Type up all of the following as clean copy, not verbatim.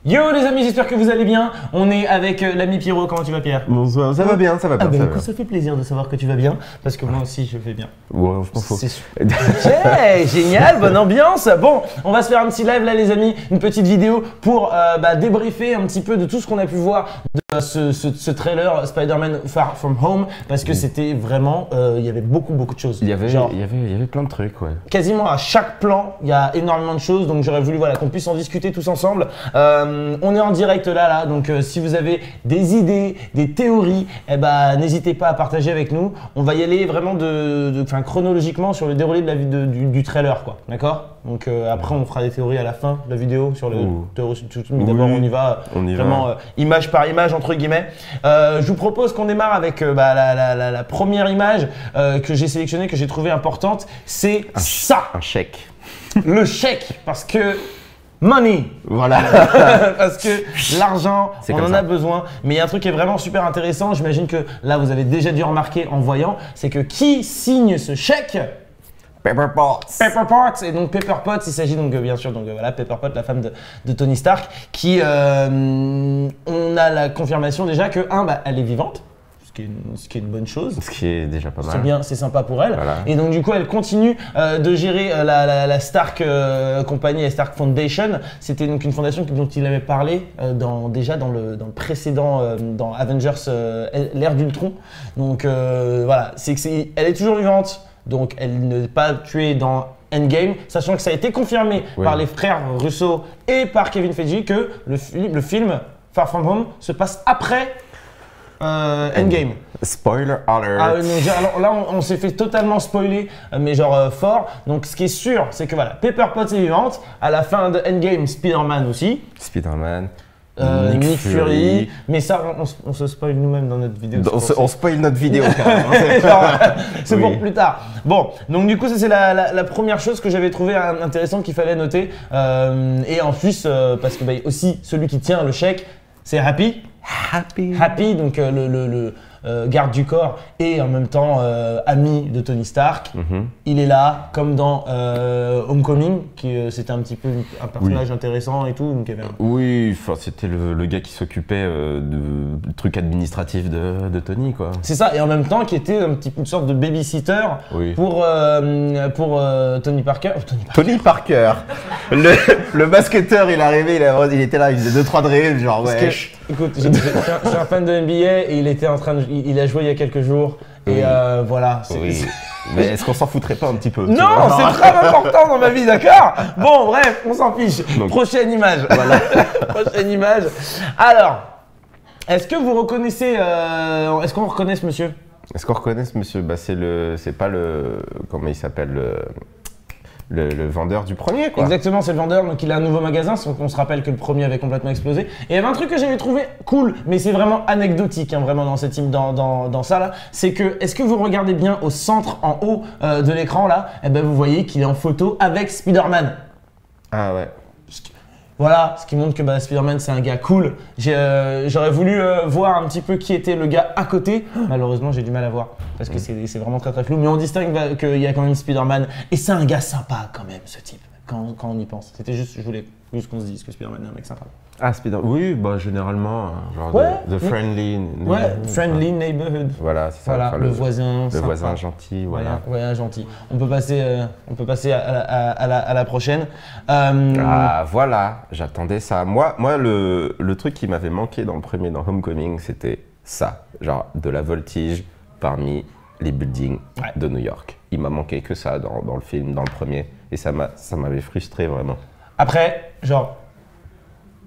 Yo les amis, j'espère que vous allez bien. On est avec l'ami Pierrot. Comment tu vas, Pierre? Bonsoir, ça va bien, ça va bien. Ah bah écoute, ça fait plaisir de savoir que tu vas bien, parce que moi aussi je vais bien. Ouais, je m'en fous. C'est super. Ok, génial, bonne ambiance. Bon, on va se faire un petit live là les amis, une petite vidéo pour débriefer un petit peu de tout ce qu'on a pu voir de ce trailer Spider-Man Far From Home, parce que c'était vraiment, il y avait beaucoup de choses. Il y avait plein de trucs, ouais. Quasiment à chaque plan, il y a énormément de choses, donc j'aurais voulu qu'on puisse en discuter tous ensemble. On est en direct là, donc si vous avez des idées, des théories, n'hésitez pas à partager avec nous. On va y aller vraiment chronologiquement sur le déroulé de la du trailer, quoi. D'accord? Donc après on fera des théories à la fin de la vidéo sur le théorie, mais d'abord on y va vraiment image par image entre guillemets. Je vous propose qu'on démarre avec la première image que j'ai sélectionnée, que j'ai trouvée importante, c'est ça. Un chèque. Le chèque, parce que money, voilà. parce que l'argent, on en a besoin. Mais il y a un truc qui est vraiment super intéressant. J'imagine que là, vous avez déjà dû remarquer en voyant, c'est que qui signe ce chèque? Pepper Potts. Pepper Potts. Et donc Pepper Potts, il s'agit donc bien sûr Pepper Potts, la femme de Tony Stark, qui on a la confirmation déjà que elle est vivante. Ce qui est une bonne chose. Ce qui est déjà pas mal. C'est bien, c'est sympa pour elle. Voilà. Et donc du coup, elle continue de gérer la Stark Company, la Stark Foundation. C'était donc une fondation dont il avait parlé déjà dans le précédent, dans Avengers, l'ère d'Ultron. Donc voilà, elle est toujours vivante, donc elle n'est pas tuée dans Endgame, sachant que ça a été confirmé par les frères Russo et par Kevin Feige que le film Far From Home se passe après Endgame. Spoiler alert. Alors là, on s'est fait totalement spoiler, mais genre fort. Donc ce qui est sûr, c'est que voilà, Pepper Potts est vivante. À la fin de Endgame, Spider-Man aussi. Spider-Man. Nick Fury. Mais ça, on se spoil nous-mêmes dans notre vidéo. On spoil notre vidéo carrément. C'est pour plus tard. Bon, donc du coup, ça c'est la première chose que j'avais trouvé intéressante qu'il fallait noter. Et en plus, parce que aussi celui qui tient le chèque, c'est Happy. Happy, donc le garde du corps et en même temps ami de Tony Stark. Il est là, comme dans Homecoming, qui c'était un petit peu un personnage intéressant et tout. Donc, oui, c'était le gars qui s'occupait de trucs administratifs de Tony, quoi. C'est ça, et en même temps qui était une sorte de babysitter pour Tony Parker. Tony Parker. Le basketteur, il est arrivé, il était là, il faisait 2-3 drills, genre wesh. Écoute, je suis un fan de NBA et il était en train de, il a joué il y a quelques jours et voilà. Mais est-ce qu'on s'en foutrait pas un petit peu? Non, c'est très important dans ma vie, d'accord? Bon, bref, on s'en fiche. Donc, prochaine image. Voilà. Prochaine image. Alors, est-ce que vous reconnaissez, est-ce qu'on reconnaît ce monsieur? Est-ce qu'on reconnaît ce monsieur? C'est pas comment il s'appelle le vendeur du premier, quoi. Exactement, c'est le vendeur, donc il a un nouveau magasin, on se rappelle que le premier avait complètement explosé. Et il y avait un truc que j'avais trouvé cool, mais c'est vraiment anecdotique, vraiment dans cette dans ça là, c'est que, est-ce que vous regardez bien au centre, en haut de l'écran là, vous voyez qu'il est en photo avec Spider-Man. Ah ouais. Voilà, ce qui montre que Spider-Man c'est un gars cool. J'aurais voulu voir un petit peu qui était le gars à côté. Malheureusement, j'ai du mal à voir parce que c'est vraiment très flou. Mais on distingue qu'il y a quand même Spider-Man et c'est un gars sympa quand même, ce type, quand on y pense. C'était juste, je voulais juste qu'on se dise que Spider-Man est un mec sympa. Ah, Spider-Man, oui, généralement, genre the friendly friendly neighborhood. Voilà, c'est ça. Voilà, le voisin sympa. Le voisin gentil, voilà. Ouais, gentil. On peut passer à la prochaine. Ah, voilà, j'attendais ça. Moi le truc qui m'avait manqué dans le premier, dans Homecoming, c'était ça. Genre de la voltige parmi les buildings de New York. Il m'a manqué que ça dans le film, dans le premier. Et ça m'avait frustré vraiment. Après,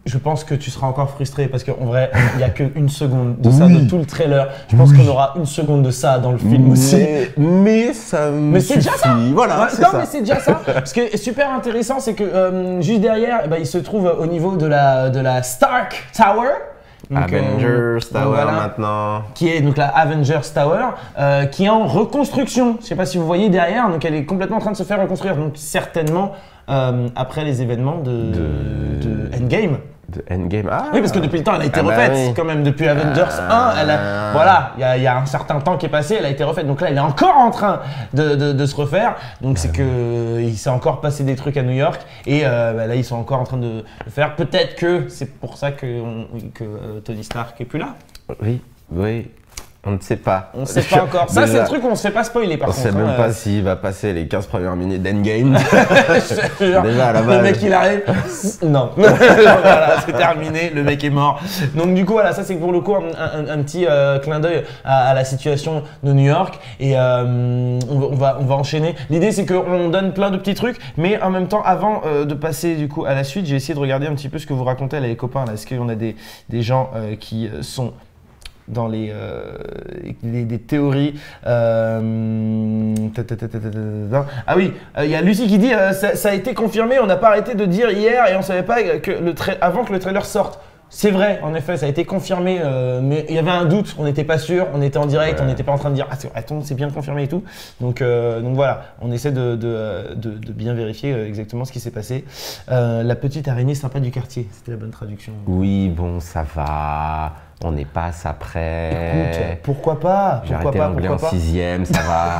je pense que tu seras encore frustré parce qu'en vrai, il n'y a qu'une seconde de ça, de tout le trailer. Je pense qu'on aura une seconde de ça dans le film aussi. Mais ça me c'est déjà ça. Voilà, mais c'est déjà ça. Ce qui est super intéressant, c'est que juste derrière, il se trouve au niveau de la Stark Tower. Donc, Avengers Tower maintenant. Qui est donc la Avengers Tower, qui est en reconstruction. Je ne sais pas si vous voyez derrière, donc elle est complètement en train de se faire reconstruire. Donc certainement après les événements de Endgame. De Endgame. Ah, oui, parce que depuis le temps, elle a été refaite. Oui. Quand même, depuis Avengers 1, voilà, il y a un certain temps qui est passé, elle a été refaite. Donc là, elle est encore en train de se refaire. Donc c'est que il s'est encore passé des trucs à New York. Et là, ils sont encore en train de le faire. Peut-être que c'est pour ça que Tony Stark est plus là. Oui, oui. On ne sait pas. On ne sait pas encore. Ça, c'est le truc où on ne se fait pas spoiler par contre. On ne sait même pas s'il va passer les 15 premières minutes d'Endgame. Déjà à la base. Le mec, il arrive. Non. Voilà, c'est terminé. Le mec est mort. Donc, du coup, voilà, ça, c'est pour le coup un petit clin d'œil à la situation de New York. Et on va enchaîner. L'idée, c'est qu'on donne plein de petits trucs. Mais en même temps, avant de passer du coup à la suite, j'ai essayé de regarder un petit peu ce que vous racontez, là, les copains. Est-ce qu'on a des gens qui sont dans des théories. Ah oui, il y a Lucie qui dit ça a été confirmé, on n'a pas arrêté de dire hier et on ne savait pas que avant que le trailer sorte. C'est vrai, en effet, ça a été confirmé, mais il y avait un doute, on n'était pas sûr, on était en direct, on n'était pas en train de dire attends, c'est bien confirmé et tout. Donc voilà, on essaie de bien vérifier exactement ce qui s'est passé. La petite araignée sympa du quartier, c'était la bonne traduction. Oui, bon, ça va. On n'est pas ça près. Écoute, pourquoi pas? J'ai arrêté l'anglais en 6e, ça va.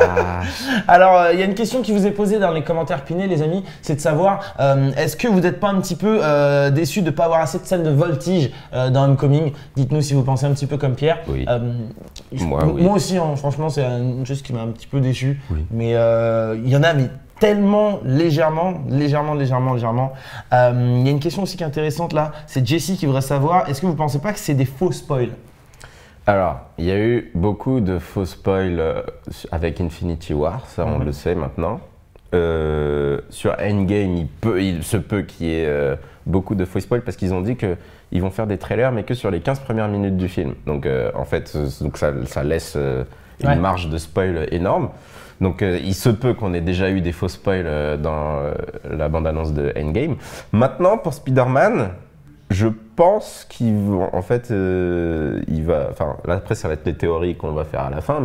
Alors, il y a une question qui vous est posée dans les commentaires pinés, les amis, c'est de savoir est-ce que vous n'êtes pas un petit peu déçus de ne pas avoir assez de scènes de voltige dans Homecoming? Dites-nous si vous pensez un petit peu comme Pierre. Oui. Oui. Moi aussi, hein, franchement, c'est une chose qui m'a un petit peu déçu. Oui. Mais il y en a, mais tellement légèrement. Il y a une question aussi qui est intéressante là, c'est Jessie qui voudrait savoir, est-ce que vous ne pensez pas que c'est des faux spoils? Alors, il y a eu beaucoup de faux spoils avec Infinity War, ça on le sait maintenant. Sur Endgame, il se peut qu'il y ait beaucoup de faux spoils parce qu'ils ont dit qu'ils vont faire des trailers mais que sur les 15 premières minutes du film. Donc en fait, ça laisse une marge de spoil énorme. Donc il se peut qu'on ait déjà eu des faux spoils dans la bande-annonce de Endgame. Maintenant, pour Spider-Man, je pense qu'il va, en fait, enfin là après ça va être les théories qu'on va faire à la fin,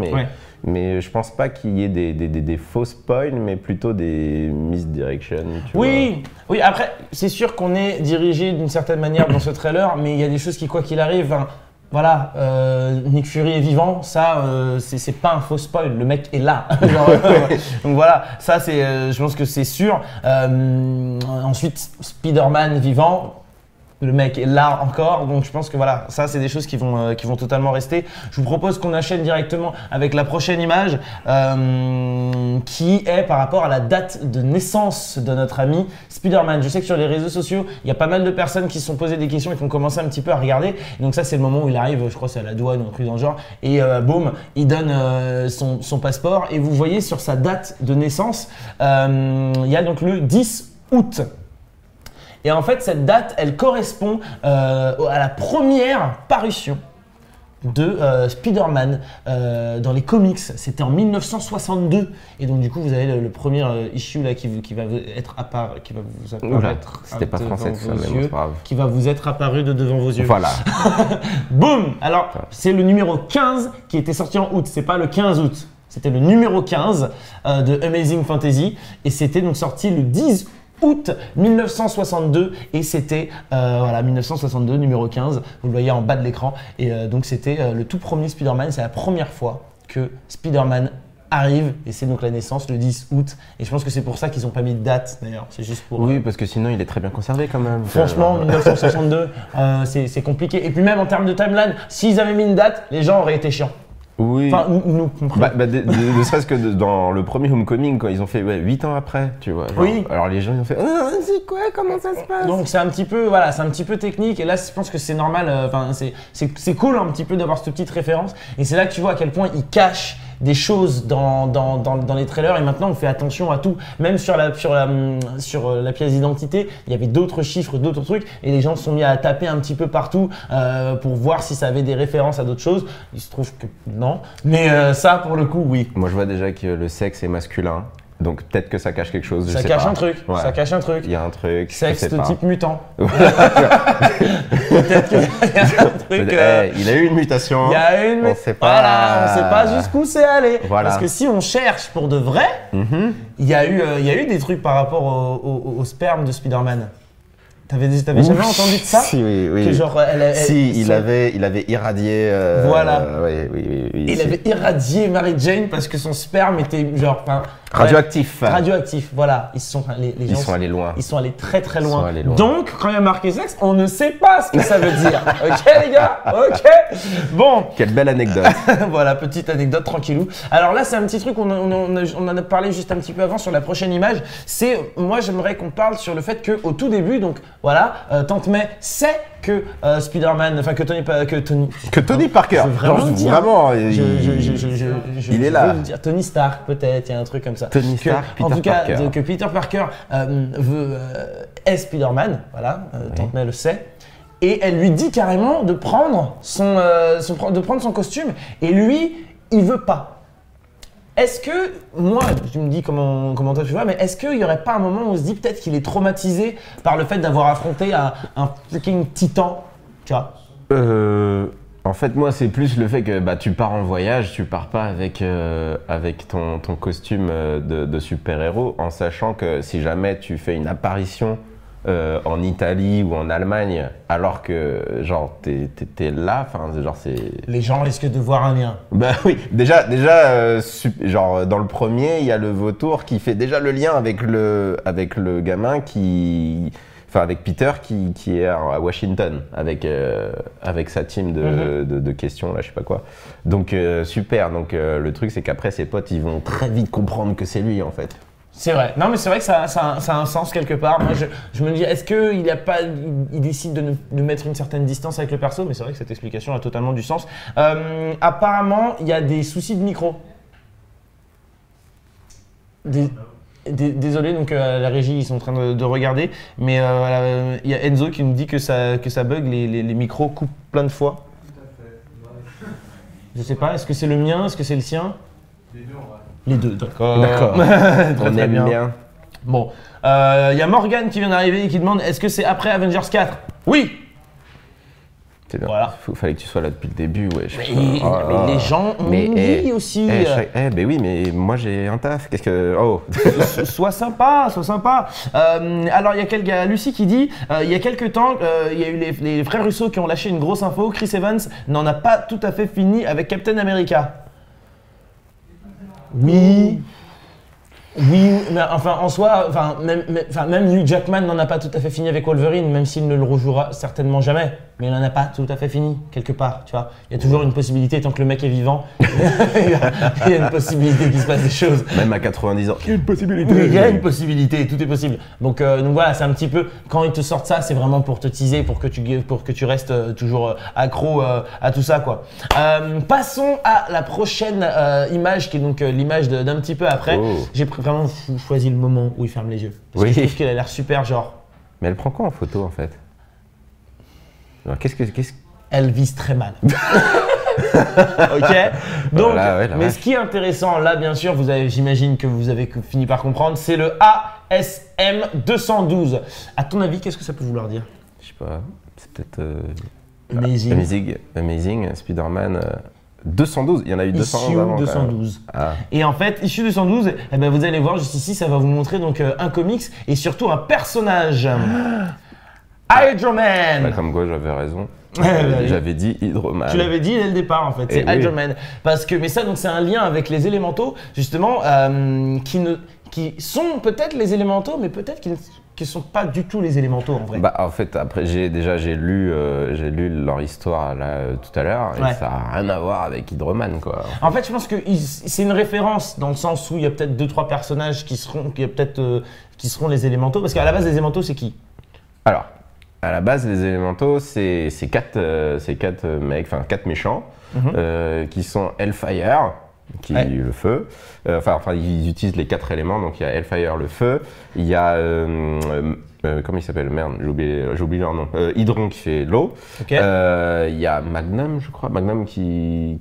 mais je pense pas qu'il y ait des faux spoils, mais plutôt des misdirections. Oui, après c'est sûr qu'on est dirigé d'une certaine manière dans ce trailer, mais il y a des choses qui, quoi qu'il arrive, voilà, Nick Fury est vivant, ça c'est pas un faux spoil, le mec est là. Donc voilà, ça c'est, je pense que c'est sûr. Ensuite, Spider-Man vivant, le mec est là encore, donc je pense que voilà, ça c'est des choses qui vont totalement rester. Je vous propose qu'on enchaîne directement avec la prochaine image qui est par rapport à la date de naissance de notre ami Spider-Man. Je sais que sur les réseaux sociaux, il y a pas mal de personnes qui se sont posées des questions et qui ont commencé un petit peu à regarder. Et donc ça c'est le moment où il arrive, je crois que c'est à la douane ou un truc dans le genre, et boum, il donne son passeport et vous voyez sur sa date de naissance, il y a donc le 10 août. Et en fait, cette date, elle correspond à la première parution de Spider-Man dans les comics. C'était en 1962. Et donc, du coup, vous avez le premier issue là, qui va être apparu, qui va vous apparaître. C'était pas français, ça, mais bon, c'est pas grave. Qui va vous être apparu de devant vos yeux. Voilà. Boum! Alors, c'est le numéro 15 qui était sorti en août. C'est pas le 15 août. C'était le numéro 15 de Amazing Fantasy. Et c'était donc sorti le 10 août 1962 et c'était voilà 1962 numéro 15, vous le voyez en bas de l'écran et donc c'était le tout premier Spider-Man, c'est la première fois que Spider-Man arrive et c'est donc la naissance le 10 août et je pense que c'est pour ça qu'ils n'ont pas mis de date d'ailleurs, c'est juste pour… Oui, parce que sinon il est très bien conservé quand même. Franchement 1962 c'est compliqué et puis même en termes de timeline, s'ils avaient mis une date, les gens auraient été chiants. Oui. Enfin, nous. Ne serait-ce que dans le premier Homecoming, quand ils ont fait 8 ans après, tu vois. Genre, oui. Alors les gens ils ont fait c'est quoi, comment ça se passe? Donc c'est un petit peu, voilà, c'est un petit peu technique. Et là, je pense que c'est normal. Enfin, c'est cool un petit peu d'avoir cette petite référence. Et c'est là que tu vois à quel point ils cachent des choses dans les trailers et maintenant on fait attention à tout, même sur la pièce d'identité il y avait d'autres chiffres, d'autres trucs et les gens se sont mis à taper un petit peu partout pour voir si ça avait des références à d'autres choses. Il se trouve que non, mais ça pour le coup oui. Moi je vois déjà que le sexe est masculin. Donc peut-être que ça cache quelque chose. Ça cache un truc. Ouais. Ça cache un truc. Il y a un truc. Sexe de type mutant. Peut-être qu'il y a un truc. Il a eu une mutation. Il y a une. On sait pas. Voilà, on sait pas jusqu'où c'est allé. Voilà. Parce que si on cherche pour de vrai, il y a eu des trucs par rapport au sperme de Spider-Man. T'avais jamais entendu de ça? Si, oui. Que genre, il avait irradié. Voilà. Oui. Il avait irradié Mary Jane parce que son sperme était genre. Radioactif. Radioactif, voilà. Les gens ils sont allés loin. Ils sont allés très loin. Donc, quand il y a marqué sexe, on ne sait pas ce que ça veut dire. Ok, les gars? Ok. Bon. Quelle belle anecdote. Voilà, petite anecdote tranquillou. Alors là, c'est un petit truc, on en a parlé juste un petit peu avant sur la prochaine image. C'est, moi, j'aimerais qu'on parle sur le fait qu'au tout début, donc voilà, Tante May sait que Spider-Man, enfin que Tony Parker. Vraiment, il est là. Dire Tony Stark, peut-être, il y a un truc comme ça. Tony Stark, en tout cas, que Peter Parker est Spider-Man, voilà, Tante May le sait. Et elle lui dit carrément de prendre son costume, et lui, il veut pas. Est-ce que, moi, tu me dis comment toi tu vois, mais est-ce qu'il n'y aurait pas un moment où on se dit peut-être qu'il est traumatisé par le fait d'avoir affronté un fucking titan, tu vois? En fait, moi, c'est plus le fait que tu pars en voyage, tu pars pas avec ton costume de super-héros, en sachant que si jamais tu fais une apparition en Italie ou en Allemagne, alors que genre t'es là, enfin genre c'est. Les gens risquent de voir un lien. Bah oui, déjà genre dans le premier, il y a le vautour qui fait déjà le lien avec le gamin avec Peter qui est à Washington avec sa team de questions là, je sais pas quoi. Donc super. Donc le truc c'est qu'après ses potes ils vont très vite comprendre que c'est lui en fait. C'est vrai. Non, mais c'est vrai que ça a un sens quelque part. Moi, je me dis, est-ce qu'il décide de mettre une certaine distance avec le perso? Mais c'est vrai que cette explication a totalement du sens. Apparemment, il y a des soucis de micro. Désolé, donc la régie, ils sont en train de regarder. Mais il y a Enzo qui nous dit que ça bug, les micros coupent plein de fois. Tout à fait. Je sais pas, est-ce que c'est le mien? Est-ce que c'est le sien? Les deux, en vrai. Les deux, d'accord. On aime bien. Bon, il y a Morgane qui vient d'arriver et qui demande est-ce que c'est après Avengers 4? Oui. C'est bien. Voilà. Fallait que tu sois là depuis le début, ouais. Mais les gens ont dit aussi. Ben oui, mais moi j'ai un taf. Qu'est-ce que. Oh. Sois sympa, sois sympa. Alors il y a Lucie qui dit il y a quelques temps, il y a eu les frères Russo qui ont lâché une grosse info. Chris Evans n'en a pas tout à fait fini avec Captain America. Oui, mais enfin en soi, même Hugh Jackman n'en a pas tout à fait fini avec Wolverine, même s'il ne le rejouera certainement jamais. Mais il n'en a pas tout à fait fini, quelque part, tu vois. Il y a toujours une possibilité, tant que le mec est vivant, il y a une possibilité qu'il se passe des choses. Même à 90 ans, il y a une possibilité. Oui, il y a une possibilité, tout est possible. Donc voilà, c'est un petit peu, quand ils te sortent ça, c'est vraiment pour te teaser, pour que tu restes toujours accro à tout ça, quoi. Passons à la prochaine image, qui est donc l'image d'un petit peu après. Oh. J'ai vraiment choisi le moment où il ferme les yeux. Parce que je trouve qu'il a l'air super, genre. Mais elle prend quoi en photo, en fait? Alors, Elle vise très mal. Ok. Donc, voilà, mais ce qui est intéressant là, bien sûr, j'imagine que vous avez fini par comprendre, c'est le ASM 212. À ton avis, qu'est-ce que ça peut vouloir dire? Je sais pas. C'est peut-être. Amazing. Spider-Man. 212, il y en a eu 211 Issue avant. 212. Et en fait, Issue 212, eh ben, vous allez voir juste ici, ça va vous montrer donc un comics et surtout un personnage. Hydro-Man. Bah, comme quoi, j'avais raison. J'avais dit Hydro-Man. Tu l'avais dit dès le départ en fait, c'est Hydro-Man. Parce que, mais ça, donc c'est un lien avec les élémentaux, justement, qui sont peut-être les élémentaux, mais peut-être qui ne sont pas du tout les élémentaux en vrai. Bah, en fait, après, j'ai lu leur histoire là tout à l'heure et ça n'a rien à voir avec Hydro-Man, quoi. En fait, je pense que c'est une référence dans le sens où il y a peut-être 2-3 personnages qui seront les élémentaux. Parce qu'à la base, les élémentaux, c'est qui? Alors, à la base, les élémentaux, c'est quatre mecs, enfin 4 méchants, qui sont Hellfire, qui est le feu. Enfin, ils utilisent les 4 éléments, donc il y a Hellfire, le feu. Il y a comment il s'appelle? Merde, j'ai oublié leur nom. Hydron qui fait l'eau. Okay. Il y a Magnum, je crois, Magnum qui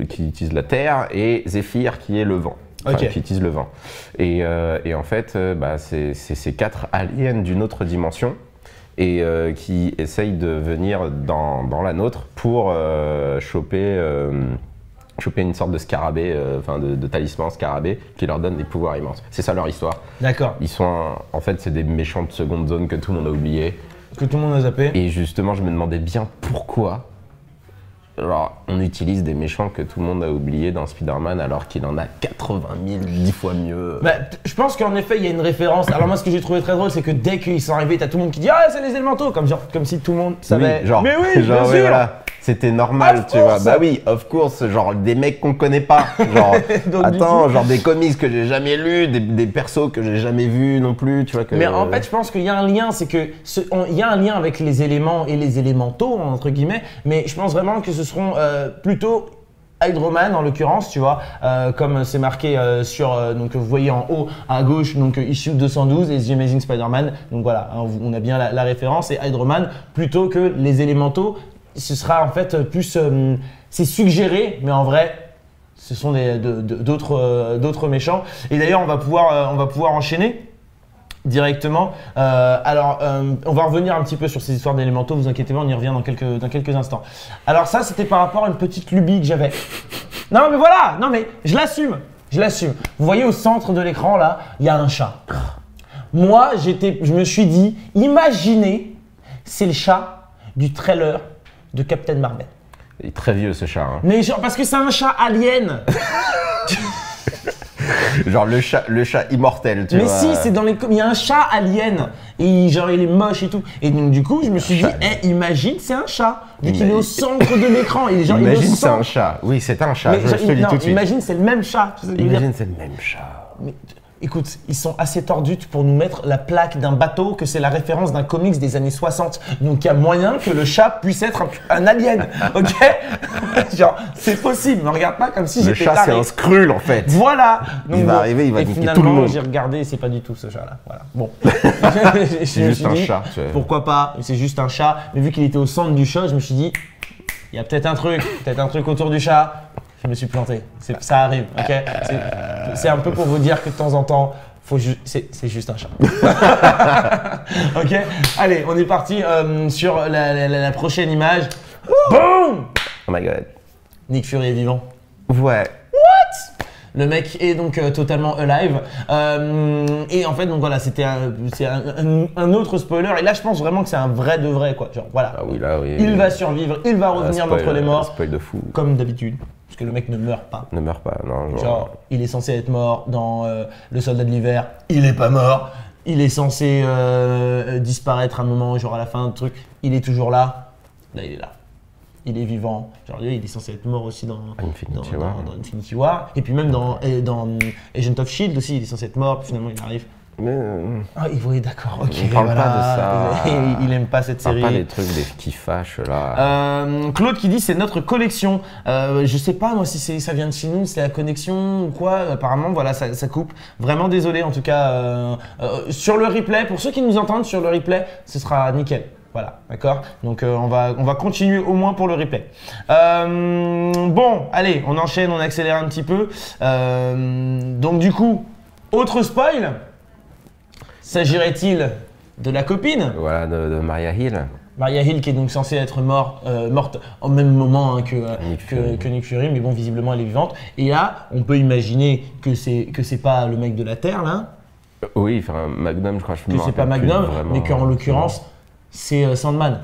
utilise la terre, et Zephyr qui est le vent. Enfin, qui utilise le vent. Et en fait, c'est ces 4 aliens d'une autre dimension. Et qui essayent de venir dans la nôtre pour choper une sorte de scarabée, de talisman scarabée qui leur donne des pouvoirs immenses. C'est ça leur histoire. D'accord. Ils sont, en fait, c'est des méchants de seconde zone que tout le monde a oublié. Que tout le monde a zappé. Et justement, je me demandais bien pourquoi. Alors, on utilise des méchants que tout le monde a oubliés dans Spider-Man alors qu'il en a 80 000, 10 fois mieux. Bah, je pense qu'en effet, il y a une référence. Alors moi, ce que j'ai trouvé très drôle, c'est que dès qu'ils sont arrivés, t'as tout le monde qui dit « Ah, c'est les élémentaux !» comme si tout le monde savait. Oui, genre, mais oui, genre, bien ouais, sûr. voilà. C'était normal, Of tu vois. course. Bah oui, of course, genre des mecs qu'on connaît pas. Genre, Donc, attends, genre des comics que j'ai jamais lus, des persos que j'ai jamais vus non plus, tu vois. Que... Mais en fait, je pense qu'il y a un lien, c'est que il y a un lien avec les éléments et les élémentaux entre guillemets. Mais je pense vraiment que ce seront plutôt Hydro-Man en l'occurrence, tu vois, comme c'est marqué sur, donc vous voyez en haut à gauche, donc issue 212 et The Amazing Spider-Man. Donc voilà, hein, on a bien la référence et Hydro-Man plutôt que les élémentaux. Ce sera en fait plus, c'est suggéré, mais en vrai, ce sont d'autres méchants. Et d'ailleurs, on va pouvoir enchaîner directement. Alors, on va revenir un petit peu sur ces histoires d'élémentaux, vous inquiétez pas, on y revient dans quelques instants. Alors ça, c'était par rapport à une petite lubie que j'avais. Non mais voilà, non mais je l'assume. Vous voyez au centre de l'écran là, il y a un chat. Moi, je me suis dit, imaginez, c'est le chat du trailer de Captain Marvel. Il est très vieux ce chat. Hein. Mais genre, parce que c'est un chat alien. Genre le chat immortel, tu vois. Mais si, c'est dans les il y a un chat alien et genre il est moche et tout. Et donc du coup, je me suis dit, imagine, c'est un chat. Vu qu'il est au centre de l'écran. Imagine, c'est un chat. Oui, c'est un chat. Je te le dis tout de suite. Imagine, c'est le même chat. Imagine, c'est le même chat. Mais, écoute, ils sont assez tordus pour nous mettre la plaque d'un bateau que c'est la référence d'un comics des années 60. Donc il y a moyen que le chat puisse être un alien, ok. Genre, c'est possible, ne regarde pas comme si j'étais taré. Le chat, c'est un Skrull en fait. Voilà. Donc, il va arriver, il va niquer tout le monde. J'ai regardé, c'est pas du tout ce chat-là. Voilà. Bon. C'est juste un chat. Tu vois. Pourquoi pas, c'est juste un chat. Mais vu qu'il était au centre du chat, je me suis dit, il y a peut-être un truc autour du chat. Je me suis planté. Ça arrive, ok. C'est un peu pour vous dire que de temps en temps, c'est juste un chat. Ok. Allez, on est parti sur la prochaine image. Boum. Oh my god. Nick Fury est vivant. Ouais. What? Le mec est donc totalement alive. Et en fait, donc voilà, c'est un autre spoiler. Et là, je pense vraiment que c'est un vrai de vrai, quoi. Genre, voilà. Ah oui, là, oui. Il va survivre, il va revenir d'entre les morts. Spoil de fou. Comme d'habitude. Parce que le mec ne meurt pas. Ne meurt pas, non. Genre, il est censé être mort dans Le Soldat de l'Hiver. Il est pas mort. Il est censé disparaître à un moment, genre à la fin du truc. Il est toujours là. Là, il est là. Il est vivant. Genre, il est censé être mort aussi dans Infinity War. Et puis même dans Agent of Shield aussi, il est censé être mort. Puis finalement, il arrive. Mais ah, oui, d'accord, ok. On parle pas de ça. Il aime pas cette série. On parle pas des trucs qui fâchent là. Claude qui dit c'est notre collection. Je sais pas moi si ça vient de chez nous, c'est la connexion ou quoi. Apparemment, voilà, ça coupe. Vraiment désolé en tout cas. Sur le replay, pour ceux qui nous entendent sur le replay, ce sera nickel. Voilà, d'accord. Donc on va continuer au moins pour le replay. Bon, allez, on enchaîne, on accélère un petit peu. Donc du coup, autre spoil. S'agirait-il de la copine? Voilà, de Maria Hill. Maria Hill qui est donc censée être morte au même moment hein, que Nick Fury, mais bon, visiblement elle est vivante. Et là, on peut imaginer que c'est pas le mec de la Terre là. Oui, enfin Magnum, je crois. Que c'est pas Magnum, mais qu'en l'occurrence, c'est Sandman.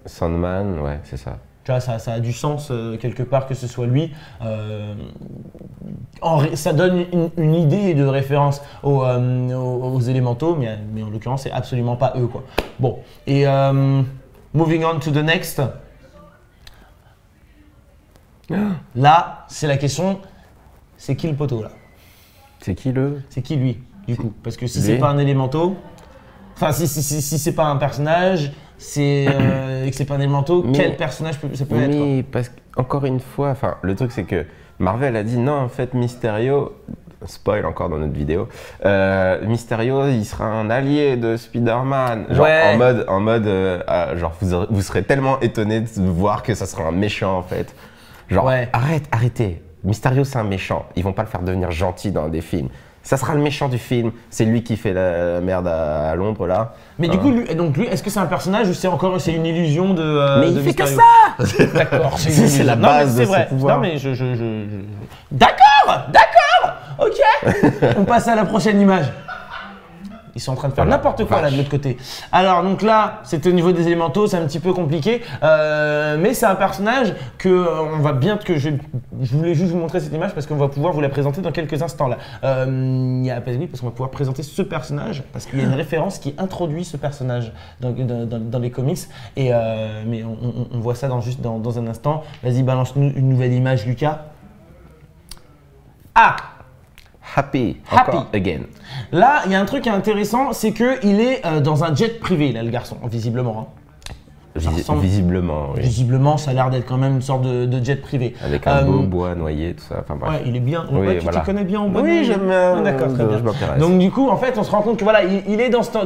Sandman, ouais, c'est ça. Tu vois, ça a du sens quelque part que ce soit lui. Ça donne une idée de référence aux élémentaux, mais en l'occurrence, c'est absolument pas eux, quoi. Bon, et moving on to the next. Là, c'est la question, c'est qui le poteau, là? C'est qui le? C'est qui lui, du coup? Parce que si c'est pas un élémentaux, enfin, si c'est pas un personnage, et que c'est pas un élémentaux, quel personnage ça peut être? Oui, parce qu'encore une fois, enfin, le truc c'est que Marvel a dit non, en fait, Mysterio, spoil encore dans notre vidéo, Mysterio, il sera un allié de Spider-Man. Genre ouais. en mode genre vous serez tellement étonné de voir que ça sera un méchant en fait. Genre ouais. Arrêtez. Mysterio c'est un méchant. Ils vont pas le faire devenir gentil dans des films. Ça sera le méchant du film. C'est lui qui fait la merde à Londres là. Mais du coup, lui, est-ce que c'est un personnage ou c'est une illusion de Mais il de fait Mysterio? que ça. D'accord, c'est la base de ses pouvoirs. Non mais D'accord, ok. On passe à la prochaine image. Ils sont en train de faire Voilà, n'importe quoi là de l'autre côté. Alors donc là, c'est au niveau des élémentaux, c'est un petit peu compliqué, mais c'est un personnage que on va bien que je voulais juste vous montrer cette image parce qu'on va pouvoir vous la présenter dans quelques instants là. Il y a oui, parce qu'on va pouvoir présenter ce personnage parce qu'il y a une référence qui introduit ce personnage dans les comics et mais on voit ça juste dans un instant. Vas-y, balance-nous une nouvelle image, Lucas. Ah! Happy. Happy. Encore again. Là, il y a un truc qui est intéressant, c'est qu'il est dans un jet privé, là, le garçon, visiblement. Hein. ressemble- Visiblement, oui. Visiblement, ça a l'air d'être quand même une sorte de jet privé. Avec un beau bois noyé, tout ça. Enfin, bref. Ouais, il est bien. Oui, Ouais, tu voilà. t'y connais bien en bois. Oui, noyé. j'aime bien. Ah, d'accord, très bien. Je m'intéresse. Donc du coup, en fait, on se rend compte que voilà, il est dans cet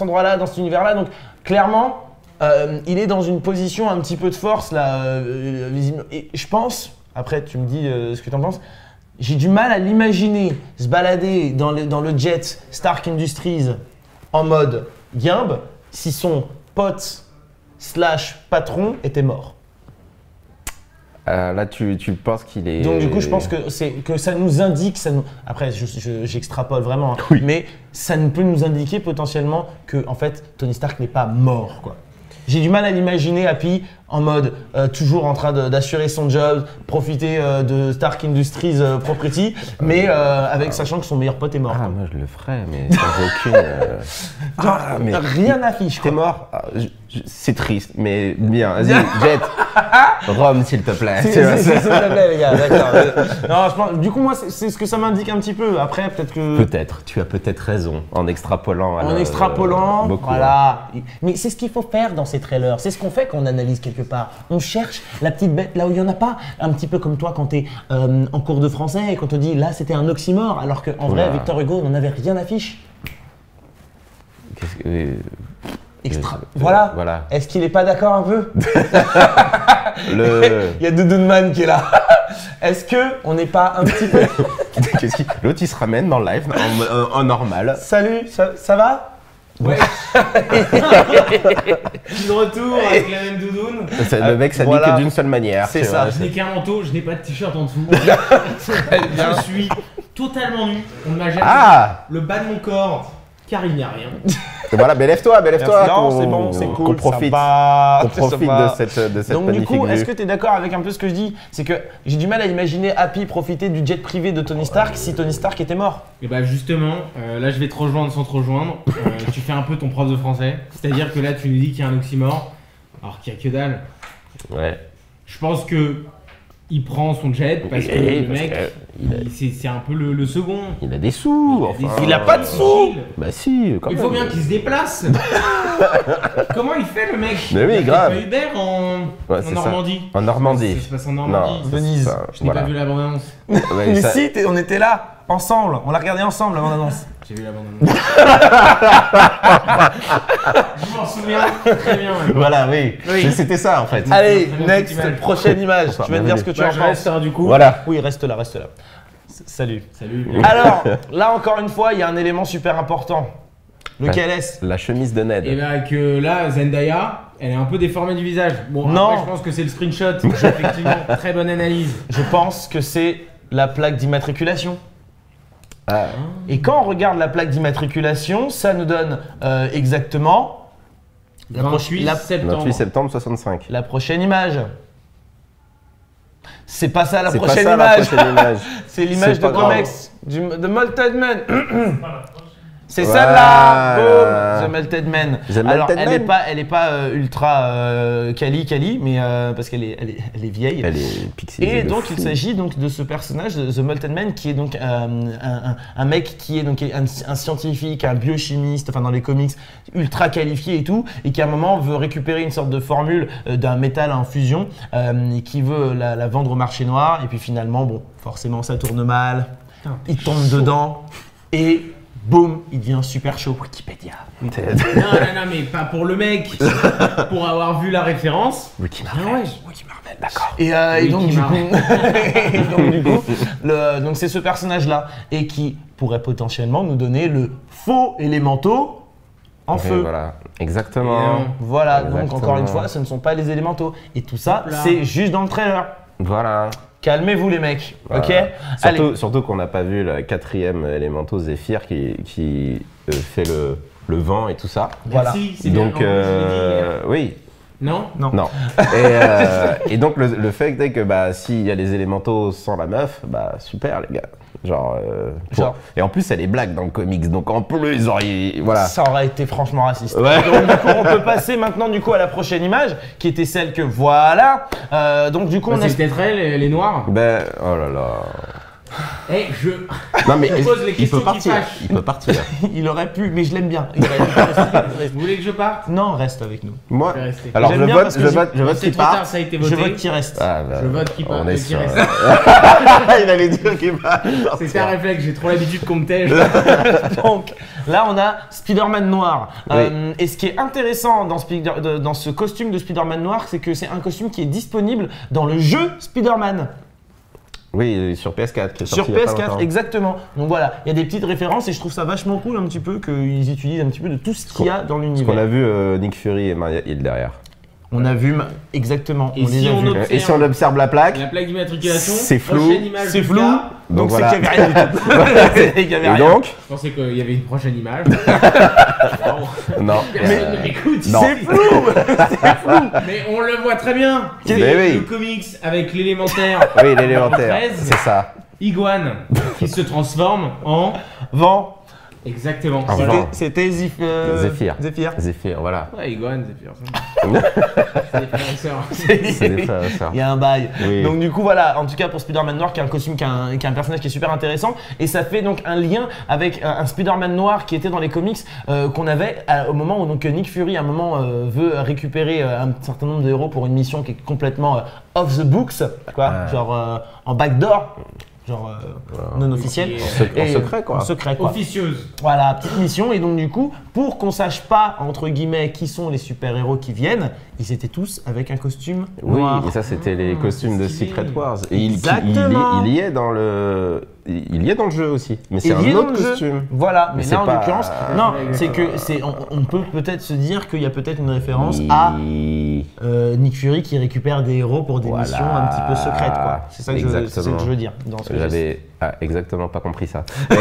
endroit-là, dans cet univers-là. Donc clairement, il est dans une position un petit peu de force là, visible. Et je pense, après, tu me dis ce que tu en penses. J'ai du mal à l'imaginer se balader dans le jet Stark Industries en mode Gimb si son pote / patron était mort. Là, tu penses qu'il est. Donc du coup, je pense que ça nous indique, après j'extrapole vraiment, hein, mais ça ne peut nous indiquer potentiellement que en fait Tony Stark n'est pas mort, quoi. J'ai du mal à l'imaginer Happy en mode toujours en train d'assurer son job, profiter de Stark Industries Property, mais sachant que son meilleur pote est mort. Ah, quoi. moi je le ferais, mais sans aucune. Genre, mais rien n'affiche. T'es mort. C'est triste, mais bien. Vas-y, Jet. Rome, s'il te plaît. S'il te plaît, les gars, d'accord. Non, je pense, du coup, moi, c'est ce que ça m'indique un petit peu. Après, peut-être que. Peut-être, tu as peut-être raison en extrapolant. En extrapolant, beaucoup, voilà. Mais c'est ce qu'il faut faire dans ces trailers. C'est ce qu'on fait quand on analyse quelque part. On cherche la petite bête là où il n'y en a pas. Un petit peu comme toi quand tu es en cours de français et qu'on te dit là c'était un oxymore, alors qu'en vrai, Victor Hugo n'en avait rien d'affiche. Qu'est-ce que. Voilà. Est-ce qu'il n'est pas d'accord un peu? Le. Il y a Doudounman qui est là. Est-ce qu'on n'est pas un petit peu. L'autre il se ramène dans le live en normal. Salut, ça va? Ouais. De retour avec la même doudoune. Le mec s'habille voilà. que d'une seule manière. C'est tu ça. vois, Je n'ai qu'un manteau, je n'ai pas de t-shirt en dessous. bien. Je suis totalement nu. On ne m'a jamais Ah. vu le bas de mon corps, car il n'y a rien. Voilà, mais lève-toi. Non, c'est bon, c'est cool. Qu'on profite, ça va, qu'on profite ça va. de cette Donc du magnifique coup, est-ce vue. que tu es d'accord avec un peu ce que je dis? C'est que j'ai du mal à imaginer Happy profiter du jet privé de Tony Stark si Tony Stark était mort. Et bah justement, là je vais te rejoindre sans te rejoindre. Tu fais un peu ton prof de français. C'est-à-dire que là tu nous dis qu'il y a un oxymore, alors qu'il n'y a que dalle. Ouais. Je pense que il prend son jet parce que le mec, c'est un peu le second. Il a des sous. Il a pas de sous. Bah si. Quand Il même. faut bien qu'il se déplace. Comment il fait le mec? Mais oui, Il a grave. fait Uber en Ouais, c'est ça. Normandie. En Normandie. Ça se passe en Normandie. Non, Venise. ça, Je n'ai voilà. pas vu la bande-annonce. Ouais, Mais ça- si, on était là, ensemble, on l'a regardé ensemble avant l'annonce. J'ai vu la bande-annonce. Je m'en souviens très bien. Ouais. Voilà, oui. Oui. C'était ça en fait. Allez, Très bien, next, cette image. prochaine image. Tu vas me dire ce que tu en je penses. reste hein, du coup. Voilà. Oui, reste là, reste là. Salut. Salut. Alors, là encore une fois, il y a un élément super important. Lequel est-ce? La chemise de Ned. Et bah que là, Zendaya, elle est un peu déformée du visage. Bon, Non. après, je pense que c'est le screenshot. Effectivement, très bonne analyse. Je pense que c'est la plaque d'immatriculation. Ah. Et quand on regarde la plaque d'immatriculation, ça nous donne exactement 28 septembre. 28 septembre 65. la prochaine image. C'est pas ça la C'est pas prochaine ça la image. prochaine image. C'est l'image C'est de pas grave. Comex, de Melted Man. C'est Voilà. celle-là, boom, The Melted Man. The Alors Melted elle est pas ultra quali, mais parce qu'elle est vieille. Elle est pixelisée. Et de donc fou. il s'agit donc de ce personnage, The Molten Man, qui est donc un mec qui est donc un scientifique, un biochimiste, enfin dans les comics, ultra qualifié et tout, et qui à un moment veut récupérer une sorte de formule d'un métal en fusion, et qui veut la vendre au marché noir, et puis finalement, bon, forcément ça tourne mal, il tombe dedans, et boum, il devient super chaud. Wikipédia. Non, mais pas pour le mec. Pour avoir vu la référence. Ricky Ah Marvel. ouais. Ricky Marvel, d'accord. Et donc, Wiki du coup, et donc, du coup, donc c'est ce personnage-là et qui pourrait potentiellement nous donner le faux élémentaux en Ok, feu. Voilà, exactement. Évidemment. Voilà, donc Exactement. encore une fois, ce ne sont pas les élémentaux. Et tout ça, Hop là. c'est juste dans le trailer. Voilà. Calmez-vous les mecs, Voilà. ok? Allez. Surtout qu'on n'a pas vu le 4e élémento Zephyr qui fait le vent et tout ça. Voilà. Merci, c'est Et bien. donc, En plus, je l'ai dit. oui, Non. non. Et donc le fait est que bah, s'il y a les élémentaux sans la meuf, bah super les gars. Genre, Et en plus elle est black dans le comics, donc en plus, voilà. Ça aurait été franchement raciste. Ouais. Donc du coup, on peut passer maintenant du coup à la prochaine image, qui était celle que voilà. Donc du coup, Bah, on a... c'est peut-être elle, les noirs. Ben, oh là là. Eh, Non mais Je pose les il questions peut qui partir, fâchent. il peut partir. Il aurait pu, mais je l'aime bien. Il aurait pu Vous voulez que je parte? Non, reste avec nous. Moi, Je vais rester. alors J'aime je bien vote, parce que je j'ai- vote, je vote C'est qu'il trop tard, parte. ça a été Je voté. vote qu'il reste. Ah, bah, Je vote qu'il on parte, est qu'il sur. reste. Il allait dire qu'il part. C'est un réflexe, j'ai trop l'habitude qu'on me tège. Donc là, on a Spider-Man noir. Oui. Et ce qui est intéressant dans ce costume de Spider-Man noir, c'est que c'est un costume qui est disponible dans le jeu Spider-Man. Oui, sur PS4. Qui est Sur sorti il y a pas PS4, longtemps. exactement. Donc voilà, il y a des petites références et je trouve ça vachement cool un petit peu qu'ils utilisent un petit peu de tout ce qu'il y a dans Parce qu'on l'univers. a vu Nick Fury et Maria Hill derrière. On a vu exactement, Et on les si a on vus. observe- Et si on observe la plaque, La plaque d'immatriculation, C'est flou. prochaine image C'est du flou, gars. donc c'est voilà. qu'il n'y avait rien du tout. C'est qu'il y avait et rien. donc Je pensais qu'il y avait une prochaine image. non. Personne ne m'écoute. non. C'est flou. Mais on le voit très bien. Mais C'est oui. le comics avec l'élémentaire. Oui, l'élémentaire, 13. c'est ça. Iguane qui se transforme en. Vent. Exactement. Ah, Voilà. vent. C'était Zéphyr. Zéphyr. Zéphyr, voilà. Ouais, Iguane, Zéphyr. C'est des frères et sœurs. C'est des frères et sœurs. Il y a un bail. Oui. Donc du coup voilà, en tout cas pour Spider-Man noir qui est un costume, qui est un personnage qui est super intéressant et ça fait donc un lien avec un Spider-Man noir qui était dans les comics qu'on avait au moment où donc Nick Fury à un moment veut récupérer un certain nombre de héros pour une mission qui est complètement off the books, quoi, genre en backdoor. Genre non officiel. En secret, quoi. En secret, quoi. Officieuse. Voilà, petite mission. Et donc, du coup, pour qu'on sache pas, entre guillemets, qui sont les super-héros qui viennent, ils étaient tous avec un costume Oui, noir. et ça c'était les costumes de stylé. Secret Wars. Et Exactement. il y est dans le jeu aussi, mais c'est Et il y un est dans autre le jeu. costume. Voilà, mais Mais là, c'est en pas- l'occurrence, non, c'est que on peut peut-être se dire qu'il y a peut-être une référence à Nick Fury qui récupère des héros pour des Voilà. missions un petit peu secrètes, quoi. C'est ça que Exactement. je veux dire. Dans ce que J'avais exactement pas compris ça. Et,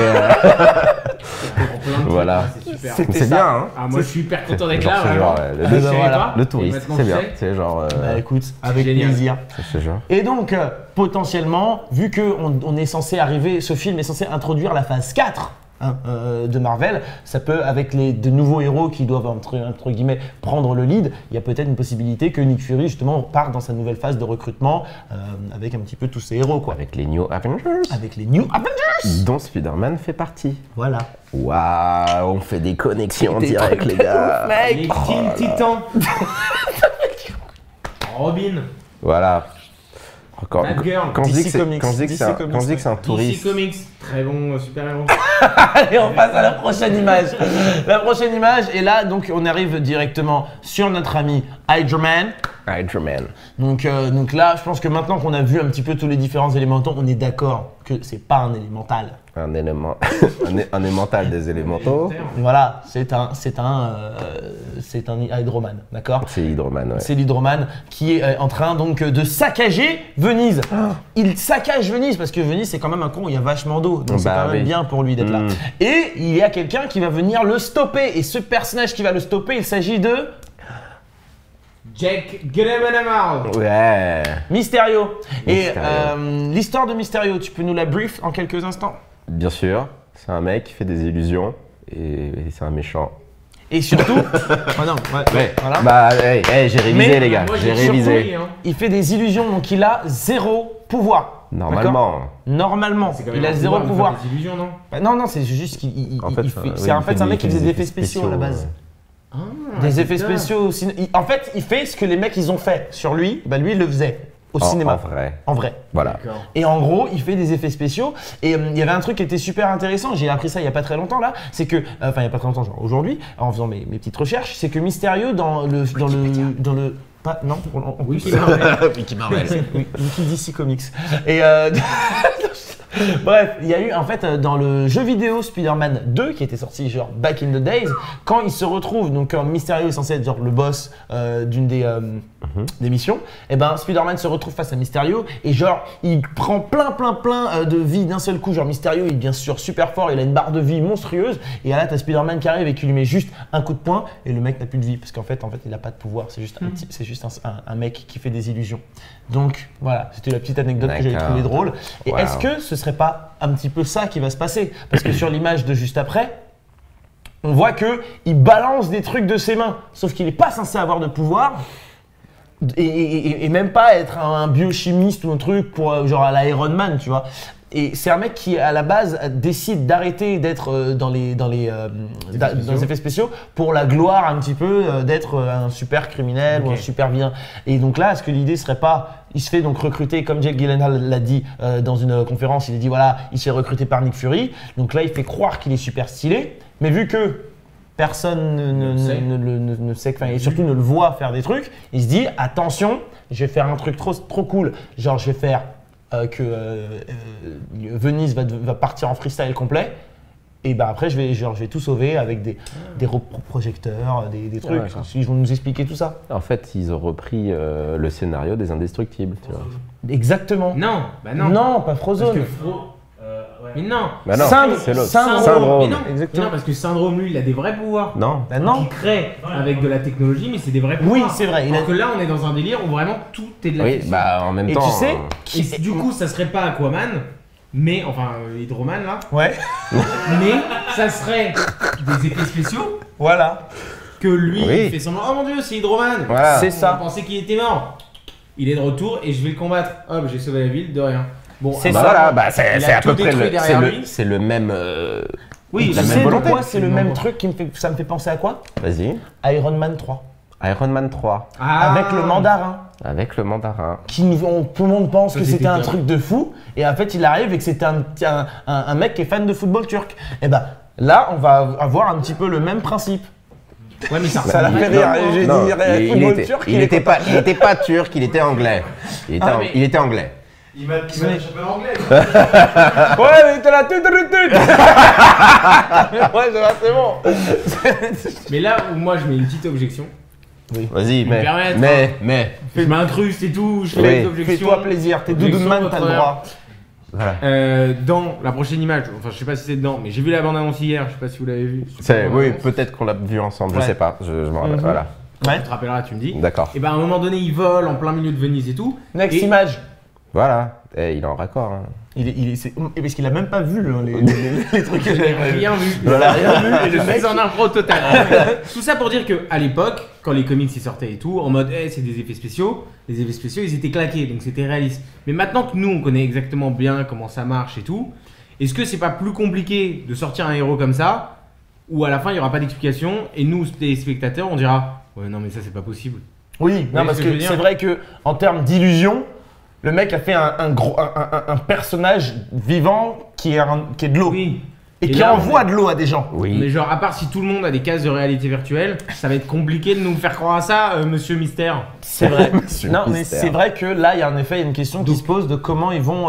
Voilà. C'est super. C'était c'est ça. bien, hein. Ah, moi je suis hyper content d'être Genre, là. c'est vraiment. genre, Je le- savais voilà. pas, le et touriste, maintenant, c'est je bien. sais. C'est genre. Bah écoute, avec génial. plaisir. ce genre. Et donc, potentiellement, vu qu'on est censé arriver, ce film est censé introduire la phase 4 de Marvel, ça peut, avec de nouveaux héros qui doivent, entre guillemets, prendre le lead, il y a peut-être une possibilité que Nick Fury, justement, parte dans sa nouvelle phase de recrutement avec un petit peu tous ces héros, quoi. Avec les New Avengers, Avec les New Avengers. dont Spider-Man fait partie. Voilà. Waouh, on fait des connexions Des directes, trucs les de gars. ouf, mec. Les Teen Titans. Robin. Voilà. Quand, Batgirl. quand je dis que DC c'est Comics. quand je dis que c'est un- DC quand je dis que c'est un DC touriste, Comics. Très bon super-héros. Allez, on passe à la prochaine image. La prochaine image, et là, donc, on arrive directement sur notre ami Hydra Man. Hydra-Man. Donc là, je pense que maintenant qu'on a vu un petit peu tous les différents élémentaux, on est d'accord que c'est pas un élémental. Un élément, un élémental des élémentaux. Voilà, c'est un Hydroman, d'accord? C'est Hydroman, ouais. C'est l'Hydroman qui est en train donc de saccager Venise. Il saccage Venise parce que Venise c'est quand même un coin où il y a vachement d'eau, donc c'est Bah quand même oui. bien pour lui d'être là. Et il y a quelqu'un qui va venir le stopper, et ce personnage qui va le stopper, il s'agit de Jake Gyllenhaal. Ouais. Mysterio. Et Mysterio. l'histoire de Mysterio, tu peux nous la brief en quelques instants? Bien sûr, c'est un mec qui fait des illusions et c'est un méchant. Et surtout, oh non, ouais, voilà. Bah, hey, j'ai révisé Mais- les gars, Moi, j'ai surpris, révisé. hein. Il fait des illusions, donc il a zéro pouvoir. D'accord? Normalement. Normalement, C'est quand même il a un zéro de pouvoir. faire des illusions, non? Bah, non, c'est juste qu'il En fait, fait. oui, C'est en il fait fait un des- mec qui il fait faisait des des effets spéciaux à la base. Ah, Des effets putain. spéciaux au cinéma. En fait, il fait ce que les mecs ils ont fait sur lui. Bah lui, il le faisait au cinéma. En vrai. En vrai. Voilà. D'accord. Et en gros, il fait des effets spéciaux. Et il y avait un truc qui était super intéressant. J'ai appris ça il y a pas très longtemps là. C'est que, enfin il y a pas très longtemps, genre aujourd'hui, en faisant mes petites recherches, c'est que Mysterio dans le pas, non, Wiki Marvel. Wiki DC Comics. Et Bref, il y a eu en fait dans le jeu vidéo Spider-Man 2 qui était sorti genre back in the days, quand il se retrouve, donc quand Mysterio est censé être genre le boss d'une des missions, et ben Spider-Man se retrouve face à Mysterio et genre il prend plein de vie d'un seul coup. Genre Mysterio il est bien sûr super fort, il a une barre de vie monstrueuse et là t'as Spider-Man qui arrive et qui lui met juste un coup de poing et le mec n'a plus de vie parce qu'en fait il a pas de pouvoir, c'est juste un mec qui fait des illusions. Donc voilà, c'était la petite anecdote que j'avais trouvé drôle. Et est-ce que ce serait pas un petit peu ça qui va se passer? Parce que sur l'image de juste après, on voit qu'il balance des trucs de ses mains, sauf qu'il n'est pas censé avoir de pouvoir et même pas être un biochimiste ou un truc pour genre à la Iron Man, tu vois. Et c'est un mec qui, à la base, décide d'arrêter d'être dans les effets spéciaux pour la gloire un petit peu d'être un super criminel ou un super vilain. Et donc là, est-ce que l'idée serait pas, il se fait donc recruter, comme Jake Gyllenhaal l'a dit dans une conférence, il a dit voilà, il se fait recruter par Nick Fury. Donc là, il fait croire qu'il est super stylé, mais vu que personne ne sait, et surtout ne le voit faire des trucs, il se dit attention, je vais faire un truc trop cool, genre je vais faire que Venise va partir en freestyle complet et bah après je vais tout sauver avec des projecteurs, des trucs. Ils vont nous expliquer tout ça. En fait, ils ont repris le scénario des Indestructibles, tu vois. Exactement. Non, bah non. Non, pas Frozone. Parce que mais non. Bah non, c'est l'autre. Syndrome. Mais non. Exactement. Non, parce que Syndrome, lui, il a des vrais pouvoirs. Non. Bah non. Il crée avec de la technologie, mais c'est des vrais pouvoirs. Oui, c'est vrai. Alors que là, on est dans un délire où vraiment tout est de la Oui, fiction. bah en même Et temps. tu sais, Et du coup, ça serait pas Aquaman, mais enfin Hydroman là, ouais, mais ça serait des effets spéciaux voilà, que lui Oui. il fait semblant. Oh mon dieu, c'est Hydroman. Voilà. c'est ça. On pensait qu'il était mort. Il est de retour et je vais le combattre. Hop, j'ai sauvé la ville de rien. Bon, C'est Bah ça. voilà, bah c'est Il a à tout peu près détruit derrière lui. c'est le même. Oui, la je même sais volonté. de quoi c'est le Absolument même pas. truc ça me fait penser à quoi? Vas-y. Iron Man 3. Iron Man 3 Avec le mandarin. avec le mandarin. Tout le monde pense Ça, que c'était c'était un top. truc de fou et en fait il arrive et que c'était un mec qui est fan de football turc. Et ben là on va avoir un petit peu le même principe. Ouais, mais Ça l'a fait rire. J'ai Non, dit football turc. il était pas turc, il était anglais. Il était anglais. Il m'a échappé l'anglais. Ouais mais t'as la tête de ouais c'est bon. Mais là où moi je mets une petite objection, Vas-y, me permettre, mais. je m'incruste et tout, je Oui. fais des objections. Fais-toi plaisir, t'es Objection, doudouman, t'as le votre droit. Voilà. Dans la prochaine image, enfin je sais pas si c'est dedans, mais j'ai vu la bande-annonce hier, je sais pas si vous l'avez vu. Oui, peut-être qu'on l'a vu ensemble, je Ouais. sais pas. Je me rappelle. Mhm. Voilà. Ouais. Tu te rappelleras, tu me dis. D'accord. Et ben à un moment donné, il vole en plein milieu de Venise et tout. Next Et- image. Voilà. Et il est en raccord. Hein. Parce qu'il a même pas vu les trucs que j'avais pas vus. Rien vu. Voilà, rien vu. Et le mec, C'est en impro total. Tout ça pour dire que à l'époque, quand les comics y sortaient et tout, en mode c'est des effets spéciaux, les effets spéciaux ils étaient claqués donc c'était réaliste. Mais maintenant que nous on connaît exactement bien comment ça marche et tout, est-ce que c'est pas plus compliqué de sortir un héros comme ça où à la fin il y aura pas d'explication et nous les spectateurs on dira ouais non mais ça c'est pas possible. oui, non, ce parce que je veux que dire c'est vrai que en termes d'illusion, le mec a fait un personnage vivant qui est de l'eau Oui. et Et qui là, envoie de l'eau à des gens. Oui. Mais genre à part si tout le monde a des cases de réalité virtuelle, ça va être compliqué de nous faire croire à ça, Monsieur Mystère. C'est vrai. Monsieur Non, mais Mystère. c'est vrai que là, il y a en effet une question qui se pose de comment ils vont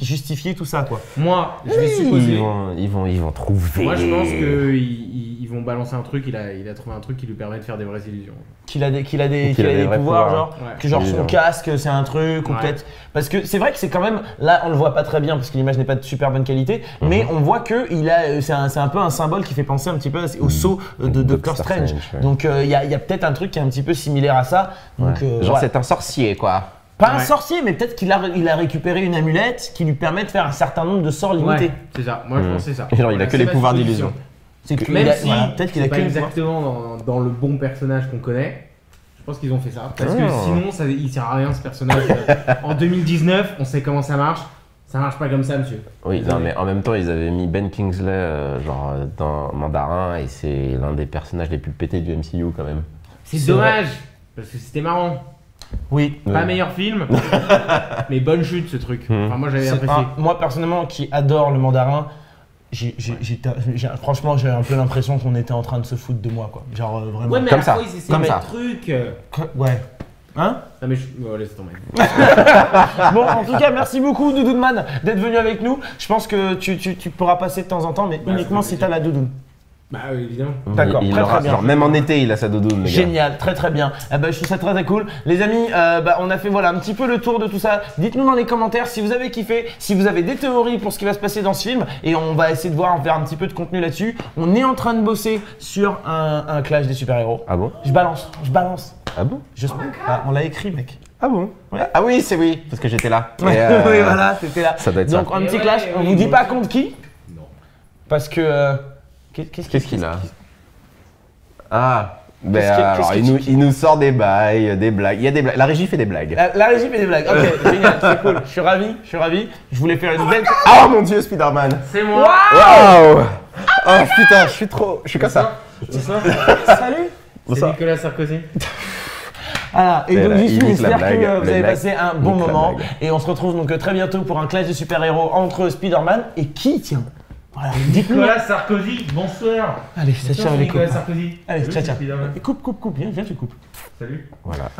justifier tout ça, quoi. Moi, je vais supposer. Ils vont trouver. Moi, je pense qu'ils vont balancer un truc. Il a trouvé un truc qui lui permet de faire des vraies illusions. Qu'il a des des pouvoirs, vrais pouvoirs. genre Ouais. que genre son Évidemment. casque c'est un truc ou Ouais. peut-être parce que c'est vrai que c'est quand même là on le voit pas très bien parce que l'image n'est pas de super bonne qualité mais on voit que il a c'est un peu un symbole qui fait penser un petit peu au sceau de Doctor Strange. ouais. Donc il y a peut-être un truc qui est un petit peu similaire à ça. Donc Ouais. Genre ouais. c'est un sorcier quoi. Pas un Ouais. sorcier mais peut-être qu'il a récupéré une amulette qui lui permet de faire un certain nombre de sorts limités. Ouais, c'est ça. Moi, je pensais ça. Genre, il a que C'est les ma pouvoirs supposition. d'illusion. C'est que Même il a- si voilà, peut-être qu'il a c'est que pas les pouvoirs. exactement dans le bon personnage qu'on connaît. Je pense qu'ils ont fait ça. Parce que Oh. sinon, il sert à rien ce personnage. En 2019, on sait comment ça marche. Ça marche pas comme ça, monsieur. Oui, non, mais en même temps, ils avaient mis Ben Kingsley dans Mandarin et c'est l'un des personnages les plus pétés du MCU quand même. C'est C'est dommage. Parce que c'était marrant. Oui. Pas Ouais. meilleur film, mais bonne chute ce truc. Enfin, moi j'avais C'est apprécié. moi personnellement qui adore le mandarin, franchement j'ai un peu l'impression qu'on était en train de se foutre de moi quoi. Genre vraiment. Ouais, mais Comme à ça, la fois, ils essaient comme de ça. mettre truc. Ouais. Hein? Non mais laisse tomber. Bon, en tout cas, merci beaucoup, Doudounman, d'être venu avec nous. Je pense que tu pourras passer de temps en temps, mais uniquement si t'as la doudoune. Bah oui, évidemment. D'accord, Il très aura- très bien. genre, même en été, il a sa doudoune, les gars. Génial, très très bien. Eh ben, je trouve ça très très cool. Les amis, on a fait voilà, un petit peu le tour de tout ça. Dites-nous dans les commentaires si vous avez kiffé, si vous avez des théories pour ce qui va se passer dans ce film. Et on va essayer de voir, faire un petit peu de contenu là-dessus. On est en train de bosser sur un clash des super-héros. Ah bon? Je balance. Ah bon? Ah, on l'a écrit, mec. Ah bon? Ouais. Ah oui, c'est oui, parce que j'étais là. Ouais, Et, oui, voilà, c'était là. ça doit être Donc, ça. un petit Et clash. ouais, On oui, vous dit moi pas aussi. contre qui? Non. Parce que. Qu'est-ce qu'il a? Ah, ben Qu'est-ce que- alors, qu'est-ce que il nous sort des bails, des blagues. Il y a des blagues. La régie fait des blagues. La régie fait des blagues. Ok, génial, c'est cool. Je suis ravi. Je voulais faire une belle. Oh mon dieu, Spider-Man! C'est moi. Waouh! Oh putain, je suis comme ça. Salut! C'est Bonsoir. Nicolas Sarkozy. Voilà, et Et donc là, j'espère il nique la que blague, vous le avez mec passé un bon nique la moment. blague. Et on se retrouve donc très bientôt pour un clash de super-héros entre Spider-Man et qui, tiens? Voilà, dites-nous. Nicolas Sarkozy, bonsoir. Allez, ça tient Bonsoir, les Nicolas coupes. Sarkozy. Allez, Salut, tiens. Spider-Man. Coupe, viens, tu coupes. Salut. Voilà.